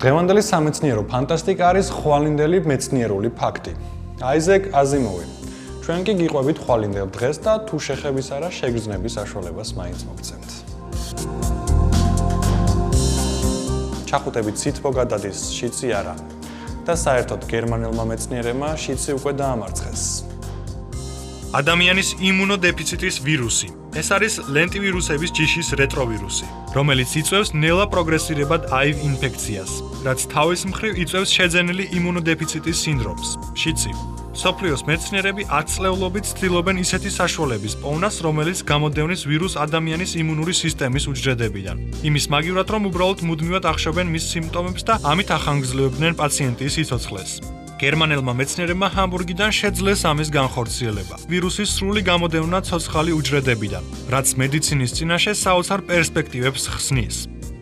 დღევანდელი სამეცნიერო ფანტასტიკა არის ხვალინდელი მეცნიერული ფაქტი. აიზეკ აზიმოვი. ჩვენ კი გიყვებით ხვალინდელ დღეს და თუ შეხების არა შეგრძნების საშუალებას მაინც მოგცემთ. ჩახუტებით სითბო გადადის, შიცი არა. და საერთოდ გერმანელმა მეცნიერებმა შიცი უკვე დაამარცხეს. ადამიანის იმუნოდეფიციტის ვირუსი. ეს არის ლენტივირუსების ჯიშის რეტროვირუსი, რომელიც იწვევს ნელა პროგრესირებად აივ ინფექციას, რაც თავის მხრივ იწვევს შეძენილი იმუნოდეფიციტის სინდრომს, შიცი. მსოფლიოს მეცნიერები 10 წლეულობით ცდილობენ ისეთი საშუალების პოვნას, რომელიც გამოდევნის ვირუს ადამიანის იმუნური სისტემის უჯრედებიდან. იმის მაგივრად, რომ უბრალოდ მუდმივად ახშობენ მის სიმპტომებს და ამით ახანგრძლივებდნენ პაციენტის სიცოცხლეს. გერმანელმა მეცნიერებმა ჰამბურგიდან შეძლეს ამის განხორციელება. ვირუსის სრული გამოდევნა ცოცხალი უჯრედებიდან, რაც მედიცინის წინაშე საოცარ პერსპექტივებს ხსნის.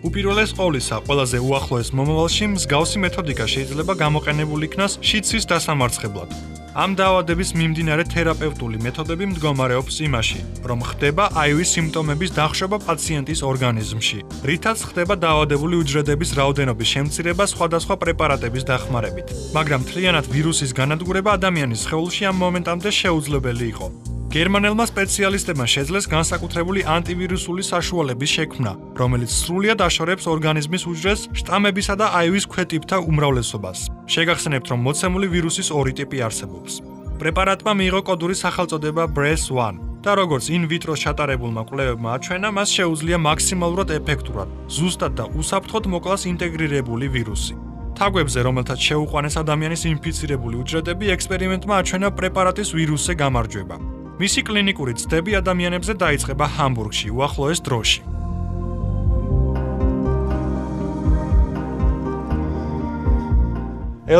უპირველეს ყოვლისა, ყველაზე უახლოეს მომავალში მსგავსი მეთოდიკა შეიძლება გამოყენებული იქნას შიცის დასამარცხებლად. ამ დაავადების მიმდინარე თერაპევტული მეთოდები მდგომარეობს იმაში, რომ ხდება აივის სიმპტომების დახშობა პაციენტის ორგანიზმში, რითაც ხდება დაავადებული უჯრედების რაოდენობის შემცირება სხვადასხვა პრეპარატების დახმარებით. მაგრამ მთლიანად ვირუსის განადგურება ადამიანის სხეულში ამ მომენტამდე შეუძლებელი იყო. გერმანელმა სპეციალისტებმა შეძლეს განსაკუთრებული ანტივირუსული საშუალების შექმნა, რომელიც სრულად აშორებს ორგანიზმის უჯრედს შტამებისა და აივის ქვეტიპთა უმრავლესობას. შეგახსენებთ, რომ მოცემული ვირუსის ორი ტიპი არსებობს. პრეპარატმა მიიღო კოდური სახელწოდება BRES-1 და როგორც in vitro ჩატარებულმა კვლევებმა აჩვენა, მას შეუძლია მაქსიმალურად ეფექტურად, ზუსტად და უსაფრთხოდ მოკლას ინტეგრირებული ვირუსი. თაგვებზე, რომელთაც შეუყვანეს ადამიანის ინფიცირებული უჯრედები, ექსპერიმენტმა აჩვენა პრეპარატის ვირუსზე გამარჯვება. მისი კლინიკური ცდები ადამიანებზე დაიწყება ჰამბურგში, უახლოეს დროში.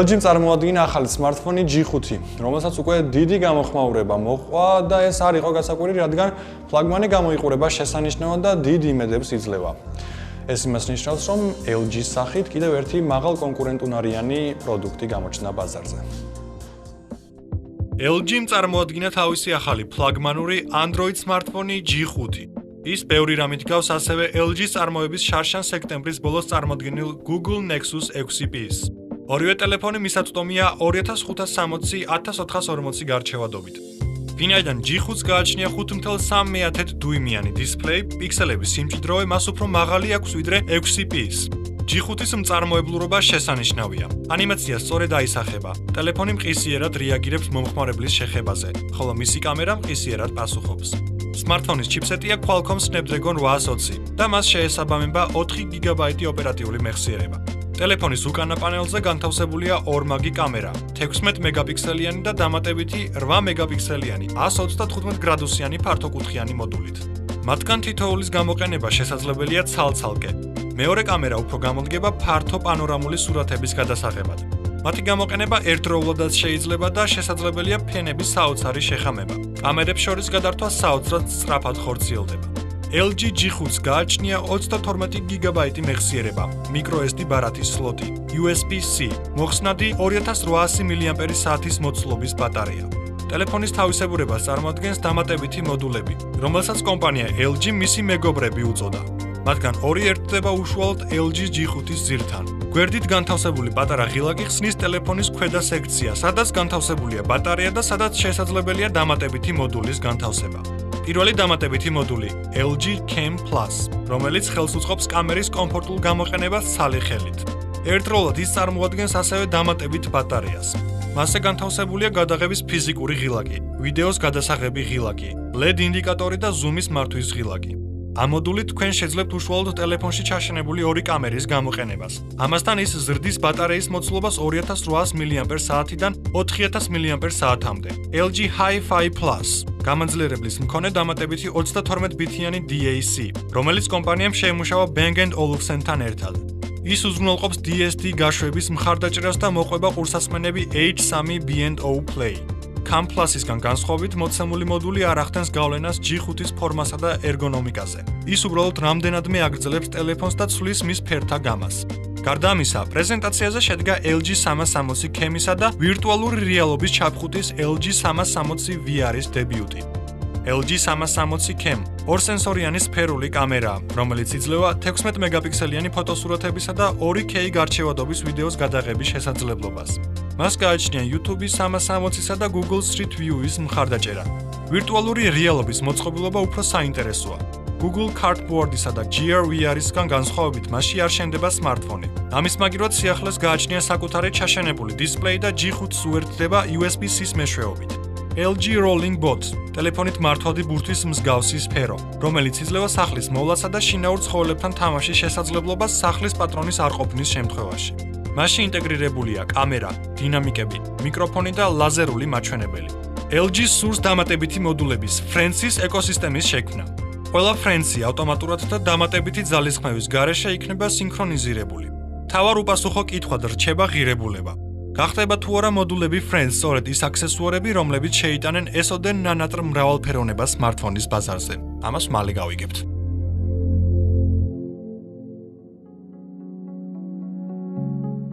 LG-მ წარმოადგინა ახალი smartphone G5, რომელსაც უკვე დიდი გამოხმაურება მოჰყვა და ეს არ იყო გასაკვირი, რადგან ფლაგმანი გამოიყურება შესანიშნავად და დიდ იმედებს იძლევა. ეს იმას ნიშნავს, რომ LG-ის სახით კიდევ ერთი მაღალ კონკურენტუნარიანი პროდუქტი გამოჩნდა ბაზარზე. LG-მ წარმოადგინა თავისი ახალი ფლაგმანური Android smartphone G5. ის ბევრი რამით გავს ასევე LG-ის წარმოების შარშან სექტემბრის ბოლოს წარმოდგენილ Google Nexus 6P-ს. ორივე ტელეფონი მისაწვდომია 2560-1440 გარჩევადობით. ვინაიდან G5-ს გააჩნია 5.3 დუიმიანი დისპლეი, პიქსელების სიმჭიდროვე მას უფრო მაღალი აქვს ვიდრე 6P-ს. G5-ის მწარმოებლურობა შესანიშნავია. ანიმაცია სწორედ აისახება. ტელეფონი მყისიერად რეაგირებს მომხმარებლის შეხებაზე, ხოლო მისი კამერა მყისიერად პასუხობს. Smartphone-ის ჩიპსეტია Qualcomm Snapdragon 820 და მას შეესაბამება 4 GB ოპერატიული მეხსიერება. ტელეფონის უკანა პანელზე განთავსებულია ორმაგი კამერა, 16 მეგაპიქსელიანი და დამატებითი 8 მეგაპიქსელიანი 135 გრადუსიანი ფართოკუთხიანი მოდულით. მათგან თითოეულის გამოყენება შესაძლებელია ცალ-ცალკე. მეორე კამერა უფრო გამოდგება ფართო პანორამული სურათების გადასაღებად. მათი გამოყენება ერთდროულადაც შეიძლება და შესაძლებელია ფენების საოცარი შეხამება. კამერებს შორის გადართვა საოცრად სწრაფად ხორციელდება. LG G5-ს გააჩნია 32 GB მეხსიერება, microSD ბარათის სლოტი, USB-C, მოხსნადი 2800 mAh-ის მოცულობის ბატარეა. ტელეფონის თავისებურებას წარმოადგენს დამატებითი მოდულები, რომელსაც კომპანია LG მისი მეგობრები უწოდა. მათგან ორი ერთდება უშუალოდ LG-ის G5-ის ძირთან. გვერდით განთავსებული პატარა ღილაკი ხსნის ტელეფონის ქვედა სექციას, სადაც განთავსებულია ბატარეა და სადაც შესაძლებელია დამატებითი მოდულის განთავსება. პირველი დამატებითი მოდული LG Cam Plus, რომელიც ხელს უწყობს კამერის კომფორტულ გამოყენებას ცალი ხელით. ერთდროულად ის წარმოადგენს ასევე დამატებით ბატარეას. მასზე განთავსებულია გადაღების ფიზიკური ღილაკი, ვიდეოს გადასაღები ღილაკი, LED ინდიკატორი და ზუმის მართვის ღილაკი. ამ მოდულით თქვენ შეძლებთ უშუალოდ ტელეფონში ჩაშენებული ორი კამერის გამოყენებას. ამასთან ის ზრდის ბატარეის მოცულობას 2800 mAh-დან 4000 mAh-მდე. LG Hi-Fi Plus გამანძლიერებლის მქონე დამატებითი 32 ბითიანი DAC, რომელიც კომპანიამ შეიმუშავა Bang & Olufsen-თან ერთად. ის უზრუნველყოფს DSD გაშვების მხარდაჭერას და მოყვება ყურსასმენები H3 B&O Play. Cam Plus-ისგან განსხვავებით, მოცემული მოდული არ ახდენს გავლენას G5-ის ფორმასა და ერგონომიკაზე. ის უბრალოდ რამდენადმე აგრძელებს ტელეფონს და ცვლის მის ფერთა გამას. გარდა ამისა, პრეზენტაციაზე შედგა LG 360 Cam-ისა და ვირტუალური რეალობის ჩაფხუტის LG 360 VR-ის დებიუტი. LG 360 Cam ორსენსორიანი სფერული კამერაა, რომელიც იძლევა 16 მეგაპიქსელიანი ფოტოსურათებისა და 2K გარჩევადობის ვიდეოს გადაღების შესაძლებლობას. მას გააჩნია YouTube-ის 360-ისა და Google Street View-ის მხარდაჭერა. ვირტუალური რეალობის მოწყობილობა უფრო საინტერესოა. Google Cardboard-ისა და Gear VR-ისგან განსხვავებით მასში არ შენდება smartphone-ი. ამის მაგივრად სიახლეს გააჩნია საკუთარი ჩაშენებული დისპლეი და G5-ს უერთდება USB-C-ის მეშვეობით. LG Rolling Bot, ტელეფონით მართვადი ბურთის მსგავსი სფერო, რომელიც იძლევა სახლის მოვლასა და შინაურ ცხოველებთან თამაშის შესაძლებლობას სახლის პატრონის არყოფნის შემთხვევაში. მასში ინტეგრირებულია კამერა, დინამიკები, მიკროფონი და ლაზერული მაჩვენებელი. LG სურს დამატებითი მოდულების Friends-ის ეკოსისტემის შექმნა. ყველა Friends-ი ავტომატურად და დამატებითი ძალისხმევის გარეშე იქნება სინქრონიზირებული. თავარ უპასუხო კითხვად რჩება ღირებულება. გახდება თუ არა მოდულები Friends სწორედ ის აქსესუარები, რომლებიც შეიტანენ ესოდენ ნანატრ მრავალფეროვნებას smartphone-ის ბაზარზე. ამას მალე გავიგებთ.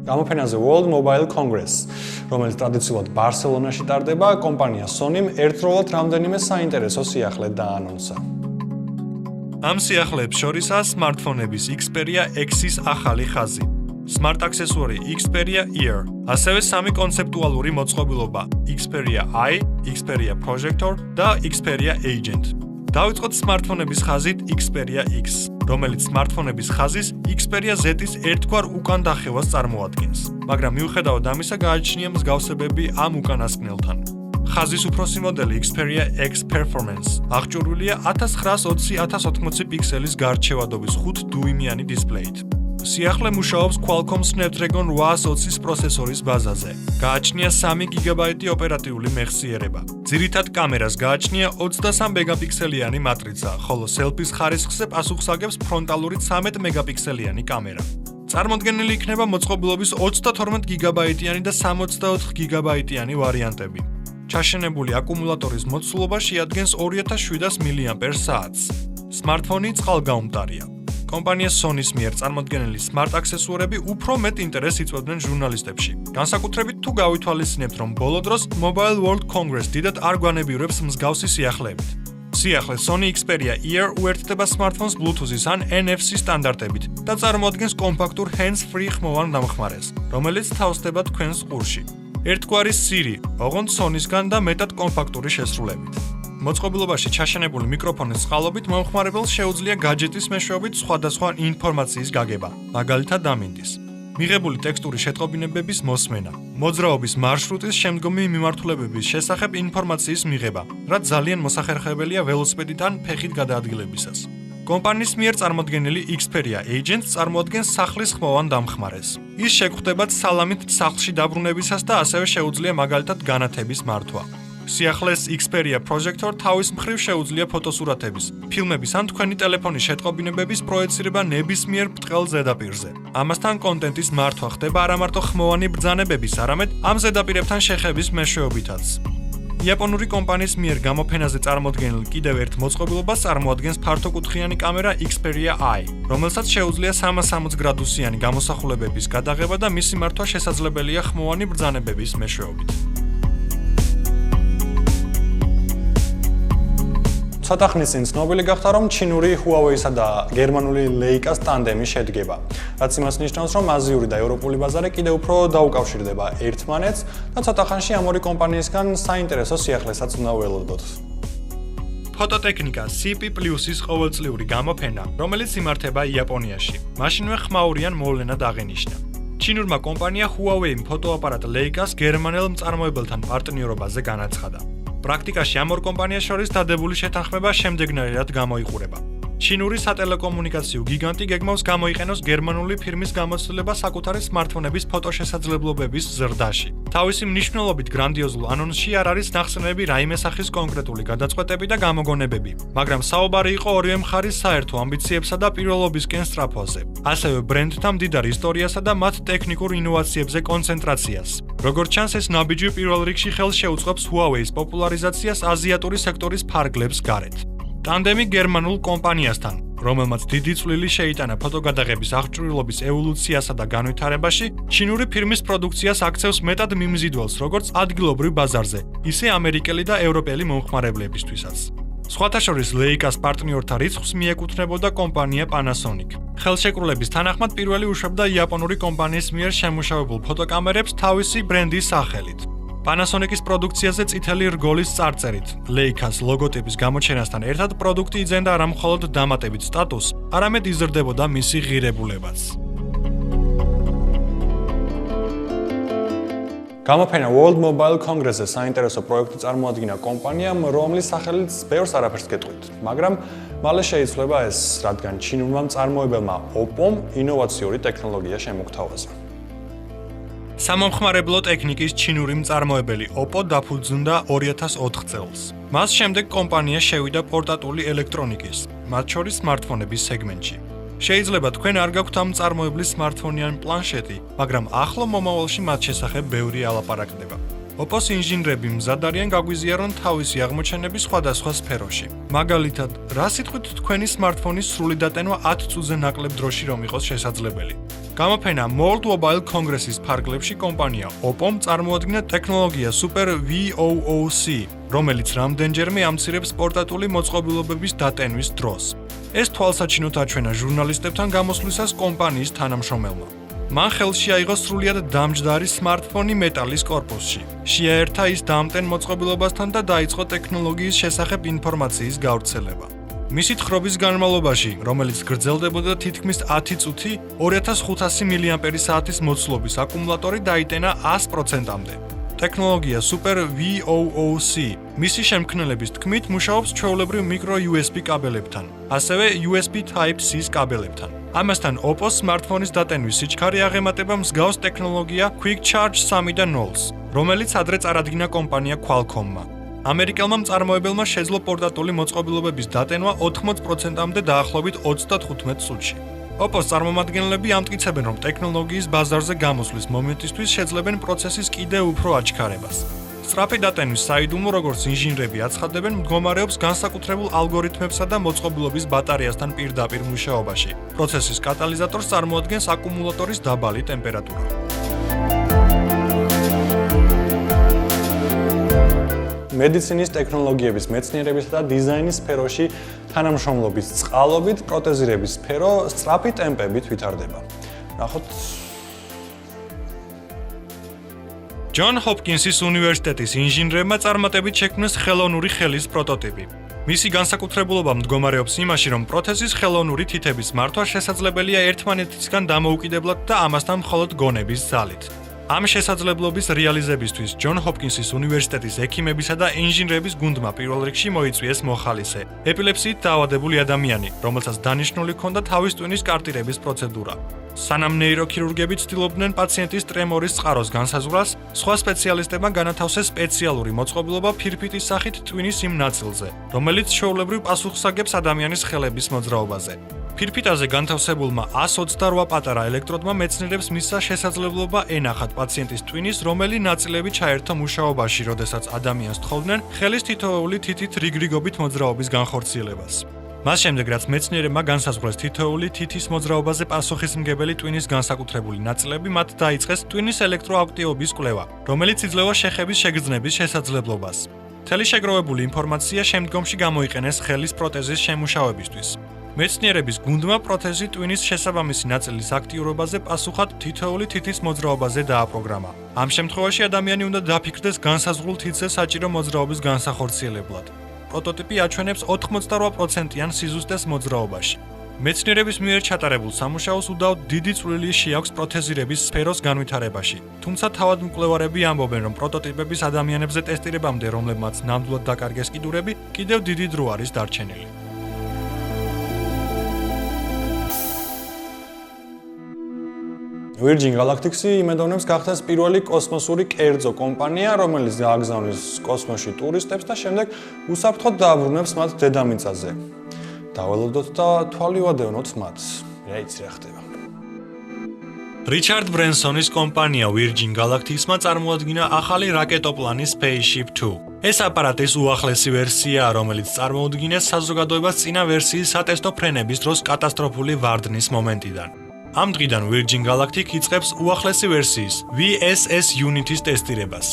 გამოფენაზე World Mobile Congress, რომელიც ტრადიციულად ბარსელონაში ტარდება, კომპანია Sony-მ ერთდროულად რამდენიმე საინტერესო სიახლე დაანონსა. ამ სიახლეებს შორისაა smartphone-ების Xperia X-ის ახალი ხაზი, Smart აქსესუარი Xperia Ear, ასევე სამი კონცეპტუალური მოწყობილობა Xperia Eye, Xperia Projector და Xperia Agent. დავიწყოთ smartphone-ების ხაზით Xperia X, რომელიც smartphone-ების ხაზის Xperia Z-ის ერთგვარ უკან დახევას წარმოადგენს, მაგრამ მიუხედავად ამისა გააჩნია მსგავსებები ამ უკანასკნელთან. ხაზის უფროსი მოდელი Xperia X Performance აღჭურვილია 1920x1080 პიქსელის გარჩევადობის 5 დუიმიანი დისპლეით. სიახლე მუშაობს Qualcomm Snapdragon 820-ის პროცესორის ბაზაზე. გააჩნია 3 გიგაბაიტი ოპერატიული მეხსიერება. ძირითად კამერას გააჩნია 23 მეგაპიქსელიანი მატრიცა, ხოლო სელფის ხარისხზე პასუხს აგებს ფრონტალური 13 მეგაპიქსელიანი კამერა. წარმოდგენილი იქნება მოწყობილობის 32 გიგაბაიტიანი და 64 გიგაბაიტიანი ვარიანტები. ჩაშენებული აკუმულატორის მოცულობა შეადგენს 2700 mAh-ს. Smartphone-ი წყალგაუმტარია. კომპანია Sony-ის მიერ წარმოდგენილი smart აქსესუარები უფრო მეტ ინტერესს იწვევდნენ ჟურნალისტებში. განსაკუთრებით თუ გავითვალისწინებთ, რომ ბოლო დროს Mobile World Congress დიდად არ გვანებიურებს მსგავსი სიახლეებით. სიახლე Sony Xperia Ear უერთდება smartphones Bluetooth-ის ან NFC სტანდარტებით და წარმოადგენს კომპაქტურ hands-free ხმოვან დამხმარეს, რომელიც თავსდება თქვენს ყურში. ერთგვარი Siri, ოღონდ Sony-სგან და მეტად კომპაქტური შესრულებით. მოწყობილობაში ჩაშენებული მიკროფონის წყალობით მომხმარებელს შეუძლია гаджеტის მეშვეობით სხვადასხვა ინფორმაციის გაგება, მაგალითად ამინდის. მიღებული ტექსტური შეტყობინებების მოსმენა, მოძრაობის მარშრუტის შემდგომი მიმართულებების შესახებ ინფორმაციის მიღება, რაც ძალიან მოსახერხებელია ველოსიპედით ან ფეხით გადაადგილებისას. კომპანიის მიერ წარმოდგენილი Xperia Agent წარმოადგენს სახლის ხმოვან დამხმარეს. ის შეგხვდებათ სალამით სახლში დაბრუნებისას და ასევე შეუძლია მაგალითად განათების მართვა. სიახლეს Xperia Projector თავის მხრივ შეუძლია ფოტოსურათების, ფილმების ან თქვენი ტელეფონის შეტყობინებების პროექცირება ნებისმიერ ბრტყელ ზედაპირზე. ამასთან კონტენტის მართვა ხდება არამარტო ხმოვანი ბრძანებების, არამედ ამ ზედაპირებთან შეხების მეშვეობითაც. იაპონური კომპანიის მიერ გამოფენაზე წარმოდგენილ კიდევ ერთ მოწყობილობას წარმოადგენს ფართოკუთხიანი კამერა Xperia Eye, რომელსაც შეუძლია 360 გრადუსიანი გამოსახულებების გადაღება და მისი მართვა შესაძლებელია ხმოვანი ბრძანებების მეშვეობით. ცოტა ხნის წინ ცნობილი გახდა, რომ ჩინური Huawei-სა და გერმანული Leica-ს ტანდემი შედგება, რაც იმას ნიშნავს, რომ აზიური და ევროპული ბაზარი კიდევ უფრო დაუკავშირდება ერთმანეთს და ცოტა ხანში ამ ორი კომპანიისგან საინტერესო სიახლესაც უნდა ველოდოთ. ფოტოტექნიკა CP+-ის ყოველწლიური გამოფენა, რომელიც იმართება იაპონიაში. მაშინვე ხმაურიან მოვლენად აღენიშნა. ჩინურმა კომპანია Huawei-მ ფოტოაპარატ Leica-ს გერმანელ მწარმოებელთან პარტნიორობაზე განაცხადა. პრაქტიკაში ამ ორ კომპანიას შორის დადებული შეთანხმება შემდეგნაირად გამოიყურება. ჩინური სატელეკომუნიკაციო გიგანტი გეგმავს გამოიყენოს გერმანული ფირმის გამოცდილება საკუთარი smartphone-ების ფოტოშესაძლებლობების ზრდაში. თავისი მნიშვნელობით გრანდიოზულ ანონსში არ არის ნახსენები რაიმე სახის კონკრეტული გადაწყვეტები და გამოგონებები, მაგრამ საუბარი იყო ორივე მხარის საერთო ამბიციებსა და პირველობისკენ სწრაფვაზე. ასევე ბრენდთა მდიდარ ისტორიასა და მათ ტექნიკურ ინოვაციებზე კონცენტრაციას. როგორც ჩანს, ეს ნაბიჯი პირველ რიგში ხელს შეუწყობს Huawei-ის პოპულარიზაციას აზიატური სექტორის ფარგლებს გარეთ. ტანდემი გერმანულ კომპანიასთან, რომელმაც დიდი წვლილი შეიტანა ფოტოგადაღების აღჭურვილობის ევოლუციასა და განვითარებაში, ჩინური ფირმის პროდუქციას აქცევს მეტად მიმზიდველს როგორც ადგილობრივ ბაზარზე, ისე ამერიკელი და ევროპელი მომხმარებლებისთვისაც. სხვათა შორის Leica-ს პარტნიორთა რიცხვს მიეკუთვნებოდა კომპანია Panasonic. ხელშეკრულების თანახმად პირველი უშვებდა იაპონური კომპანიის მიერ შემუშავებულ ფოტოკამერებს თავისი ბრენდის სახელით. Panasonic-ის პროდუქციაზე წითელი რგოლის წარწერით Leica-ს ლოგოტიპის გამოჩენასთან ერთად პროდუქტი იძენდა არა მხოლოდ დამატებით სტატუსს, არამედ იზრდებოდა მისი ღირებულებაც. გამოფენა World Mobile Congress-ზე საინტერესო პროექტი წარმოადგინა კომპანიამ, რომლის სახელით ბევრს არაფერს გეტყვით, მაგრამ მალე შეიცვლება ეს, რადგან ჩინურმა მწარმოებელმა Oppo-მ ინოვაციური ტექნოლოგია შემოგთავაზა. სამომხმარებლო ტექნიკის ჩინური მწარმოებელი Oppo დაფუძნდა 2004 წელს. მას შემდეგ კომპანია შევიდა პორტატული ელექტრონიკის, მათ შორის სმარტფონების სეგმენტში. შეიძლება თქვენ არ გაქვთ ამ მწარმოებლის სმარტფონი ან პლანშეტი, მაგრამ ახლო მომავალში მათ შესახებ ბევრი ალაპარაკდება. Oppo-s ინჟინრები მზად არიან გაგვიზიარონ თავისი აღმოჩენები სხვადასხვა სფეროში. მაგალითად, რა სიტყვით თქვენი სმარტფონის სრული დატენვა 10 წუთზე ნაკლებ დროში რომ იყოს შესაძლებელი. გამოფენა World Mobile Congress-ის ფარგლებში კომპანია Oppo-მ წარმოადგინა ტექნოლოგია Super VOOC, რომელიც რამდენჯერმე ამცირებს პორტატული მოწყობილობების დატენვის დროს. ეს თვალსაჩინოდ აჩვენა ჟურნალისტებთან გამოსვლისას კომპანიის თანამშრომელმა. მან ხელში აიღო სრულიად დამჯდარი სმარტფონი მეტალის კორპუსში. შეაერთა ის დამტენ მოწყობილობასთან და დაიწყო ტექნოლოგიის შესახებ ინფორმაციის გავრცელება. მისი თხრობის განმავლობაში, რომელიც გრძელდებოდა თითქმის 10 წუთი, 2500 მAh-ის მოცულობის აკუმულატორი დაიტენა 100%-მდე. ტექნოლოგია Super VOOC მისი შემქმნელების თქმით მუშაობს ჩვეულებრივ micro USB კაბელებთან, ასევე USB Type-C კაბელებთან. ამასთან Oppo-s სმარტფონის დატენვის სიჩქარე აღემატება მსგავს ტექნოლოგია Quick Charge 3.0-ს, რომელიც ადრე წარადგინა კომპანია Qualcomm-მა. ამერიკელმა მწარმოებელმა შეძლო პორტატული მოწყობილობების დატენვა 80%-მდე დაახლოებით 35 წუთში. Oppo-s წარმომადგენლები ამტკიცებენ, რომ ტექნოლოგიის ბაზარზე გამოსვლის მომენტისთვის შეძლებენ პროცესის კიდევ უფრო აჩქარებას. სწრაფი დატენვის საიდუმლო, როგორც ინჟინრები აცხადებენ, მდგომარეობს განსაკუთრებულ ალგორითმებსა და მოწყობილობის ბატარეასთან პირდაპირ მუშაობაში. პროცესის კატალიზატორს წარმოადგენს აკუმულატორის დაბალი ტემპერატურა. მედიცინის ტექნოლოგიების მეცნიერებისა და დიზაინის სფეროში თანამშრომლობის წყალობით პროტეზირების სფერო სწრაფი ტემპებით ვითარდება. ნახოთ Johns Hopkins-ის უნივერსიტეტის ინჟინრებმა წარმატებით შექმნეს ხელოვნური ხელის პროტოტიპი. მისი განსაკუთრებულობა მდგომარეობს იმაში, რომ პროთეზის ხელოვნური თითების მართვა შესაძლებელია ერთმანეთისგან დამოუკიდებლად და ამასთან მხოლოდ გონების ძალით. ამ შესაძლებლობის რეალიზებისთვის Johns Hopkins-ის უნივერსიტეტის ექიმებისა და ინჟინრების გუნდმა პირველ რიგში მოიწვიეს მოხალისე, ეპილეფსიით დაავადებული ადამიანი, რომელსაც დანიშნული ჰქონდა თავის ტვინის კარტირების პროცედურა. სანამ ნეიროქირურგები ცდილობდნენ პაციენტის ტრემორის წყაროს განსაზღვრას, სხვა სპეციალისტებმა განათავსეს სპეციალური მოწყობილობა ფირფიტის სახით ტვინის იმ ნაწილზე, რომელიც ჩვეულებრივ პასუხსაგებს ადამიანის ხელების მოძრაობაზე. ფირფიტაზე განთავსებულმა 128 პატარა ელექტროდმა მეცნიერებს მისცა შესაძლებლობა ენახათ პაციენტის ტვინის რომელი ნაწილები ჩაერთო მუშაობაში, როდესაც ადამიანს თხოვდნენ ხელის თითოეული თითით რიგრიგობით მოძრაობის განხორციელებას. მას შემდეგ, რაც მეცნიერებმა განსაზღვრეს თითოეული თითის მოძრაობაზე პასუხისმგებელი ტვინის განსაკუთრებული ნაწილები, მათ დაიწყეს ტვინის ელექტროაქტივობის კვლევა, რომელიც იძლევა შეხების შეგრძნების შესაძლებლობას. მთელი შეგროვებული ინფორმაცია შემდგომში გამოიყენეს ხელის პროტეზის შემუშავებისთვის. მეცნიერების გუნდმა პროთეზი ტვინის შესაბამისი ნაწილის აქტიურობაზე პასუხად თითოეული თითის მოძრაობაზე დააპროგრამა. ამ შემთხვევაში ადამიანი უნდა დაფიქრდეს განსაზღვრულ თითზე საჭირო მოძრაობის განსახორციელებლად. პროტოტიპი აჩვენებს 88%-იან სიზუსტეს მოძრაობაში. მეცნიერების მიერ ჩატარებულ სამუშაოს უდავოდ დიდი წვლილი შეაქვს პროთეზირების სფეროს განვითარებაში. თუმცა თავად მკვლევარები ამბობენ, რომ პროტოტიპების ადამიანებზე ტესტირებამდე, რომლებმაც ნამდვილად დაკარგეს კიდურები, კიდევ დიდი დრო არის დარჩენილი. Virgin Galactic-ი იმედოვნებს გახდეს პირველი კოსმოსური კერძო კომპანია, რომელიც გააგზავნის კოსმოსში ტურისტებს და შემდეგ უსაფრთხოდ დააბრუნებს მათ დედამიწაზე. დაველოდოთ და თვალი ვადევნოთ მათ. რა იცი რა ხდება. რიჩარდ ბრენსონის კომპანია Virgin Galactic-მა წარმოადგინა ახალი რაკეტოპლანი Spaceship Two. ეს აპარატის უახლესი ვერსიაა, რომელიც წარმოუდგინეს საზოგადოებას წინა ვერსიის სატესტო ფრენების დროს კატასტროფული ვარდნის მომენტიდან. ამ დღიდან Virgin Galactic იწყებს უახლესი ვერსიის VSS Unity-ის ტესტირებას.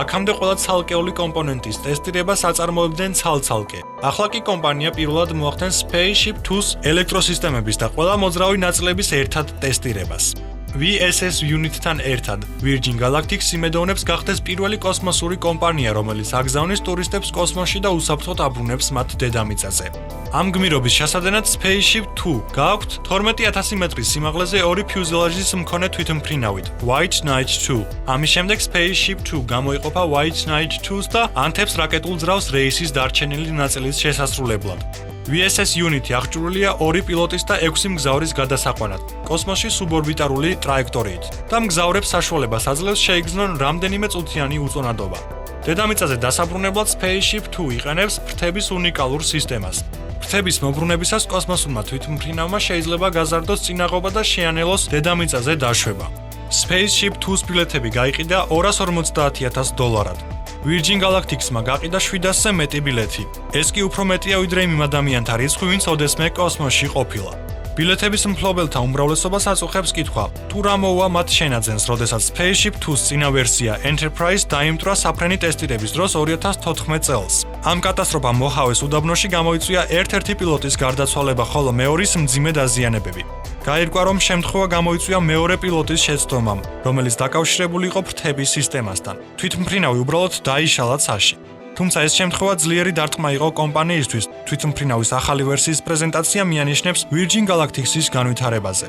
აქამდე ყველა ცალკეული კომპონენტის ტესტირებას აწარმოებდნენ ცალ-ცალკე. ახლა კი კომპანია პირველად მოახდენს Spaceship 2-ს ელექტროსისტემების და ყველა მოძრავი ნაწილების ერთად ტესტირებას. VSS Unit-თან ერთად Virgin Galactic იმედოვნებს გახდეს პირველი კოსმოსური კომპანია, რომელიც აგზავნის ტურისტებს კოსმოსში და უსაფრთხოდ აბრუნებს მათ დედამიწაზე. ამ გმირობის შესადენად Spaceship 2 გააქვთ 12000 მეტრის სიმაღლეზე ორი ფიუზელაჟის მქონე თვითმფრინავით White Knight 2. ამის შემდეგ Spaceship 2 გამოიყოფა White Knight 2-ს და ანთებს რაკეტულ ძრავს რეისის დარჩენილი ნაწილის შესასრულებლად. VSS Unit-ი აღჭურვილია 2 პილოტის და 6 მგზავრის გადასაყვანად კოსმოსში სუბორბიტარული ტრაექტორიით და მგზავრებს საშუალებას აძლევს შეიგრძნონ რამდენიმე წუთიანი უწონადობა. დედამიწაზე დასაბრუნებლად Spaceship 2 იყენებს ფრთების უნიკალურ სისტემას. ფრთების მობრუნებისას კოსმოსურმა თვითმფრინავმა შეიძლება გაზარდოს წინაღობა და შეანელოს დედამიწაზე დაშვება. Spaceship 2-ს ბილეთები გაიყიდა $250,000. Virgin Galactic-სმა გაყიდა 700-ზე მეტი ბილეთი. ეს კი უფრო მეტია ვიდრე იმ ადამიანთა რიცხვი, ვინც ოდესმე კოსმოსში ყოფილა. ბილეთების მფლობელთა უმრავლესობას აწუხებს კითხვა, თუ რა მოუვა მათ შენაძენს, როდესაც Spaceship 2-ს წინა ვერსია Enterprise დაიმტვრა საფრენი ტესტირების დროს 2014 წელს. ამ კატასტროფამ მოჰავეს უდაბნოში გამოიწვია ერთ-ერთი პილოტის გარდაცვალება, ხოლო მეორის მძიმე დაზიანებები. გაირკვა, რომ შემთხვევა გამოიწვია მეორე პილოტის შეცდომამ, რომელიც დაკავშირებული იყო ფრთების სისტემასთან. თვითმფრინავი უბრალოდ დაიშალა ცაში. თუმცა ეს შემთხვევა ძლიერი დარტყმა იყო კომპანიისთვის. თვითმფრინავის ახალი ვერსიის პრეზენტაცია მიანიშნებს Virgin Galactic-ის განვითარებაზე.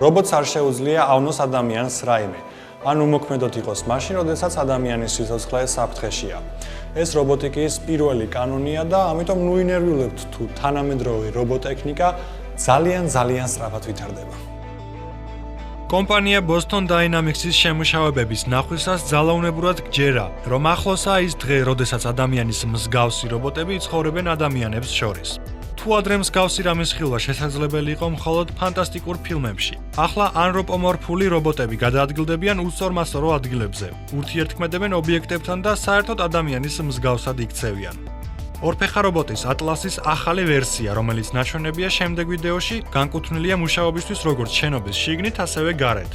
რობოტს არ შეუძლია ავნოს ადამიანს რაიმე. ან უმოქმედოდ იყოს მაშინ, როდესაც ადამიანის სიცოცხლე საფრთხეშია. ეს რობოტიკის პირველი კანონია და ამიტომ ნუ ინერვიულებთ თუ თანამედროვე რობოტექნიკა ძალიან სწრაფად ვითარდება. კომპანია Boston Dynamics-ის შემუშავებების ნახვისას ძალაუნებურად გჯერა, რომ ახლოსაა ის დღე, როდესაც ადამიანის მსგავსი რობოტები იცხოვრებენ ადამიანებს შორის. თუ ადრე მსგავსი რამის ხილვა შესაძლებელი იყო მხოლოდ ფანტასტიკურ ფილმებში, ახლა ანთროპომორფული რობოტები გადაადგილდებიან უსწორმასწორო ადგილებზე, ურთიერთქმედებენ ობიექტებთან და საერთოდ ადამიანის მსგავსად იქცევიან. ორფეხა რობოტის Atlas-ის ახალი ვერსია, რომელიც ნაჩვენებია შემდეგ ვიდეოში, განკუთვნილია მუშაობისთვის როგორც შენობის შიგნით, ასევე გარეთ.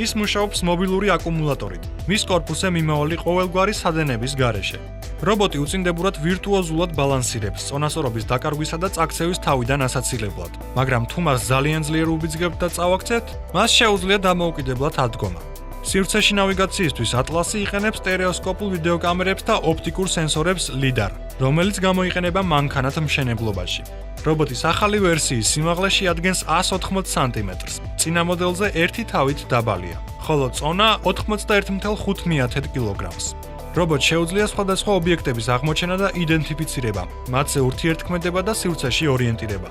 ის მუშაობს მობილური აკუმულატორით. მის კორპუსზე მიმავალი ყოველგვარი სადენების გარეშე. რობოტი უწინდებურად ვირტუოზულად ბალანსირებს, წონასწორობის დაკარგვისა და წაქცევის თავიდან ასაცილებლად. მაგრამ თუ მას ძალიან ძლიერ უბიძგებთ და წავაქცევთ, მას შეუძლია დამოუკიდებლად ადგომა. სივრცეში ნავიგაციისთვის Atlas-ი იყენებს სტერეოსკოპულ ვიდეოკამერებს და ოპტიკურ სენსორებს LiDAR, რომელიც გამოიყენება მანქანათ მშენებლობაში. რობოტის ახალი ვერსიის სიმაღლე შეადგენს 180 სანტიმეტრს. წინა მოდელზე ერთი თავით დაბალია, ხოლო წონა 81.5 კილოგრამს. რობოტს შეუძლია სხვადასხვა ობიექტების აღმოჩენა და იდენტიფიცირება, მათზე ურთიერთქმედება და სივრცეში ორიენტირება.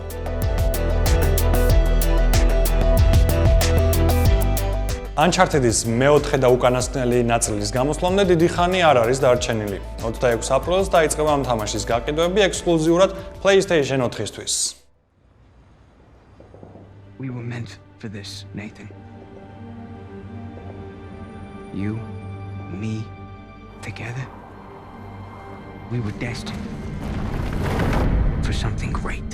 Uncharted-ის მეოთხე და უკანასკნელი ნაწილის გამოსვლამდე დიდი ხანი არ არის დარჩენილი. 26 აპრილს დაიწყება ამ თამაშის გაყიდვები ექსკლუზიურად PlayStation 4-ისთვის. We were meant for this, Nathan. You, me, together. We were destined for something great.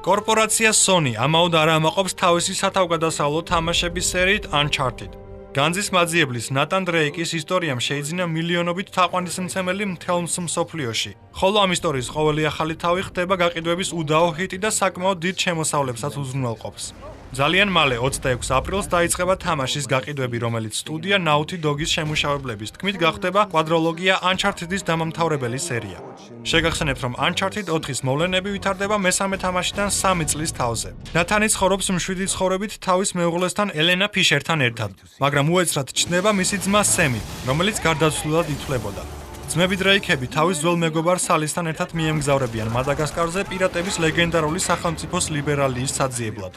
კორპორაცია Sony ამაოდ არ ამაყობს თავისი სათავგადასავლო თამაშების სერიით Uncharted. განძის მაძიებლის ნატან დრეიკის ისტორიამ შეიძინა მილიონობით თაყვანისმცემელი მთელს მსოფლიოში. ხოლო ამ ისტორიის ყოველი ახალი თავი ხდება გაყიდვების უდაო ჰიტი და საკმაოდ დიდ შემოსავლებსაც უზრუნველყოფს. ძალიან მალე 26 აპრილს დაიწყება თამაშის გაყიდვები, რომელიც სტუდია Naughty Dog-ის შემუშავებლების თქმით გახდება კვადროლოგია Uncharted-ის დამამთავრებელი სერია. შეგახსენებთ, რომ Uncharted 4-ის მოვლენები ვითარდება მესამე თამაშიდან 3 წლის თავზე. ნათანი ცხოვრობს მშვიდი ცხოვრებით თავის მეუღლესთან ელენა ფიშერთან ერთად, მაგრამ უეცრად ჩნდება მისი ძმა სემი, რომელიც გარდაცვლილად ითვლებოდა. ძმები დრეიკები თავის ძველ მეგობარ სალისთან ერთად მიემგზავრებიან მადაგასკარზე პირატების ლეგენდარული სახელმწიფოს ლიბერალიის საძიებლად.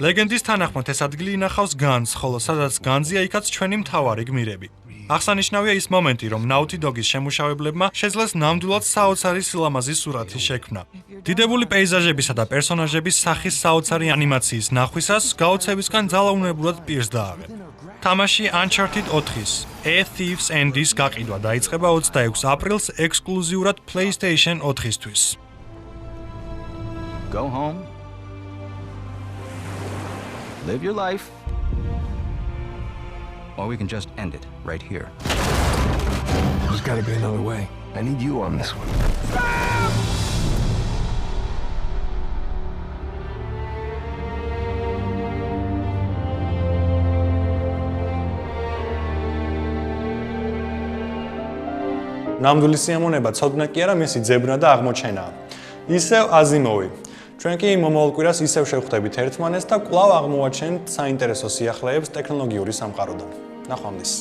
ლეგენდის თანახმად ეს ადგილი ინახავს განძს, ხოლო სადაც განძია, იქაც ჩვენი მთავარი გმირები. აღსანიშნავია ის მომენტი, რომ Naughty Dog-ის შემუშავებლებმა შეძლეს ნამდვილად საოცარი სილამაზის სურათი შექმნა. დიდებული პეიზაჟებისა და პერსონაჟების სახის საოცარი ანიმაციის ნახვისას გაოცებისგან ძალაუნებურად პირს დააღენ. თამაში Uncharted 4-ის A Thief's End-ის გაყიდვა დაიწყება 26 აპრილს ექსკლუზიურად PlayStation 4-ისთვის. Go home. Live your life. or we can just end it right here. There's got to be another way. I need you on this one. ნამდვილი სიამონება ცოდნა კი არა მისი ძებნა და აღმოჩენაა. ისევ აზიმოვი. ჩვენ კი მომავალ კვირას ისევ შევხვდებით ერთმანეთს და კვლავ აღმოვაჩენთ საინტერესო სიახლეებს ტექნოლოგიური სამყაროდან. ნახვამდის.